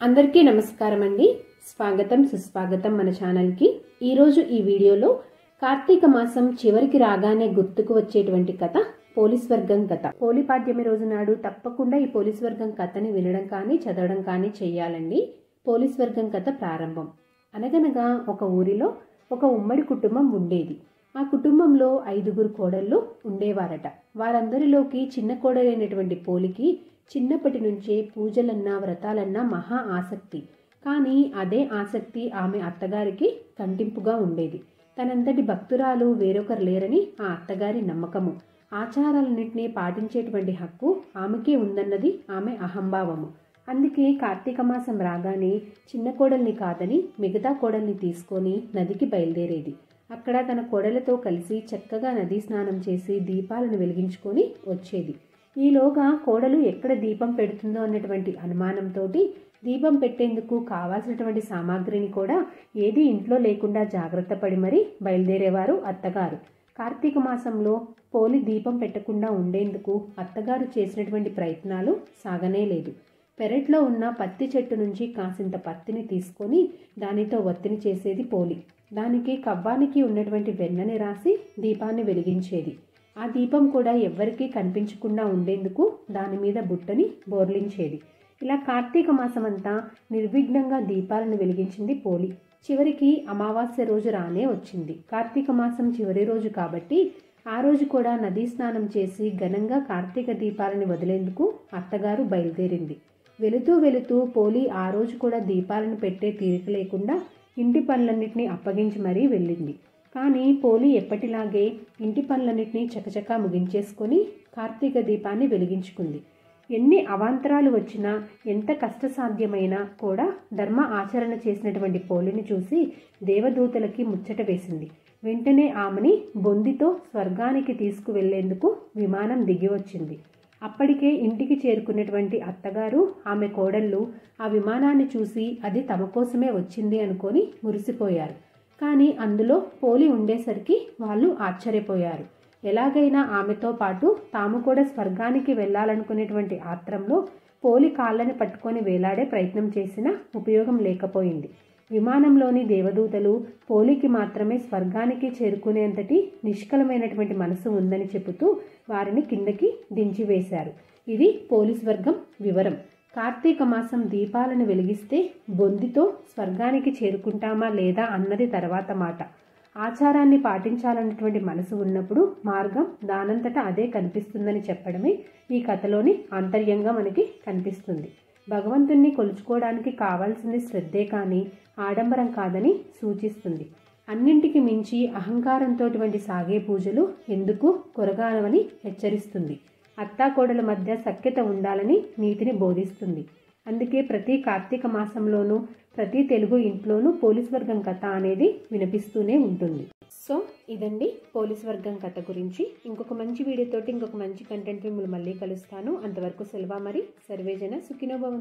అందరికీ నమస్కారం అండి. స్వాగతం సుస్వాగతం మన ఛానల్ కి. ఈ రోజు ఈ వీడియోలో కార్తీక మాసం చివరికి రాగానే గుర్తుకు వచ్చేటువంటి కథ పోలీస్ వర్గం కథ. పోలిపాడ్యమి రోజు నాడు తప్పకుండా ఈ పోలీస్ వర్గం కథని వినడం కానీ చదవడం కానీ చెయ్యాలండి. పోలీస్ వర్గం కథ ప్రారంభం. అనగనగా ఒక ఊరిలో ఒక ఉమ్మడి కుటుంబం ఉండేది. ఆ కుటుంబంలో 5 కోడళ్ళు ఉండేవారట. వారందరిలోకి చిన్న కోడలైనటువంటి పోలికి చిన్నప్పటి నుంచే పూజలన్నా వ్రతాలన్నా మహా ఆసక్తి. కానీ అదే ఆసక్తి ఆమె అత్తగారికి కంటింపుగా ఉండేది. తనంతటి భక్తురాలు వేరొకరు లేరని ఆ అత్తగారి నమ్మకము. ఆచారాలన్నింటినీ పాటించేటువంటి హక్కు ఆమెకే ఉందన్నది ఆమె అహంభావము. అందుకే కార్తీక మాసం రాగానే చిన్న కోడల్ని కాదని మిగతా కోడల్ని తీసుకొని నదికి బయలుదేరేది. అక్కడ తన కోడలతో కలిసి చక్కగా నదీ స్నానం చేసి దీపాలను వెలిగించుకొని వచ్చేది. ఈలోగా కోడలు ఎక్కడ దీపం పెడుతుందో అన్నటువంటి అనుమానంతో దీపం పెట్టేందుకు కావాల్సినటువంటి సామాగ్రిని కూడా ఏది ఇంట్లో లేకుండా జాగ్రత్త పడి మరీ బయలుదేరేవారు అత్తగారు. కార్తీక మాసంలో పోలి దీపం పెట్టకుండా ఉండేందుకు అత్తగారు చేసినటువంటి ప్రయత్నాలు సాగనే లేదు. పెరట్లో ఉన్న పత్తి చెట్టు నుంచి కాసింత పత్తిని తీసుకొని దానితో ఒత్తిని చేసేది పోలి. దానికి కవ్వానికి ఉన్నటువంటి వెన్నని రాసి దీపాన్ని వెలిగించేది. ఆ దీపం కూడా ఎవ్వరికీ కనిపించకుండా ఉండేందుకు దాని మీద బుట్టని బోర్లించేది. ఇలా కార్తీక మాసమంతా నిర్విఘ్నంగా దీపాలను వెలిగించింది పోలి. చివరికి అమావాస్య రోజు రానే వచ్చింది. కార్తీక మాసం చివరి రోజు కాబట్టి ఆ రోజు కూడా నదీ స్నానం చేసి ఘనంగా కార్తీక దీపాలను వదిలేందుకు అత్తగారు బయలుదేరింది. వెళుతూ వెళుతూ పోలి ఆ రోజు కూడా దీపాలను పెట్టే తీరిక లేకుండా ఇంటి పనులన్నింటినీ అప్పగించి మరీ వెళ్ళింది. కానీ పోలి ఎప్పటిలాగే ఇంటి పనులన్నింటినీ చకచకా ముగించేసుకొని కార్తీక దీపాన్ని వెలిగించుకుంది. ఎన్ని అవాంతరాలు వచ్చినా ఎంత కష్టసాధ్యమైనా కూడా ధర్మ ఆచరణ చేసినటువంటి పోలిని చూసి దేవదూతలకి ముచ్చట వేసింది. వెంటనే ఆమెని బొందితో స్వర్గానికి తీసుకువెళ్లేందుకు విమానం దిగి వచ్చింది. అప్పటికే ఇంటికి చేరుకున్నటువంటి అత్తగారు ఆమె కోడళ్ళు ఆ విమానాన్ని చూసి అది తమ కోసమే వచ్చింది అనుకొని మురిసిపోయారు. కానీ అందులో పోలి ఉండేసరికి వాళ్ళు ఆశ్చర్యపోయారు. ఎలాగైనా ఆమెతో పాటు తాము కూడా స్వర్గానికి వెళ్లాలనుకునేటువంటి ఆత్రంలో పోలి కాళ్ళని పట్టుకొని వేలాడే ప్రయత్నం చేసినా ఉపయోగం లేకపోయింది. విమానంలోని దేవదూతలు పోలికి మాత్రమే స్వర్గానికి చేరుకునేంతటి నిష్కలమైనటువంటి మనసు ఉందని చెబుతూ వారిని కిందకి దించివేశారు. ఇది పోలీస్ వర్గం వివరం. కార్తీక మాసం దీపాలను వెలిగిస్తే బొందితో స్వర్గానికి చేరుకుంటామా లేదా అన్నది తర్వాత మాట. ఆచారాన్ని పాటించాలన్నటువంటి మనసు ఉన్నప్పుడు మార్గం దానంతటా అదే కనిపిస్తుందని చెప్పడమే ఈ కథలోని ఆంతర్యంగా మనకి కనిపిస్తుంది. భగవంతుణ్ణి కొలుచుకోవడానికి కావాల్సింది శ్రద్ధే కానీ ఆడంబరం కాదని సూచిస్తుంది. అన్నింటికి మించి అహంకారంతో సాగే పూజలు ఎందుకు కొరగానవని హెచ్చరిస్తుంది. అత్తాకోడల మధ్య సఖ్యత ఉండాలని నీతిని బోధిస్తుంది. అందుకే ప్రతి కార్తీక మాసంలోనూ ప్రతి తెలుగు ఇంట్లోనూ పోలీస్ వర్గం కథ అనేది వినిపిస్తూనే ఉంటుంది. సో ఇదండి పోలీస్ వర్గం కథ గురించి. ఇంకొక మంచి వీడియోతోటి ఇంకొక మంచి కంటెంట్ మిమ్మల్ని మళ్ళీ కలుస్తాను. అంతవరకు సెలవు. మరి సర్వేజన సుఖినో భవంతు.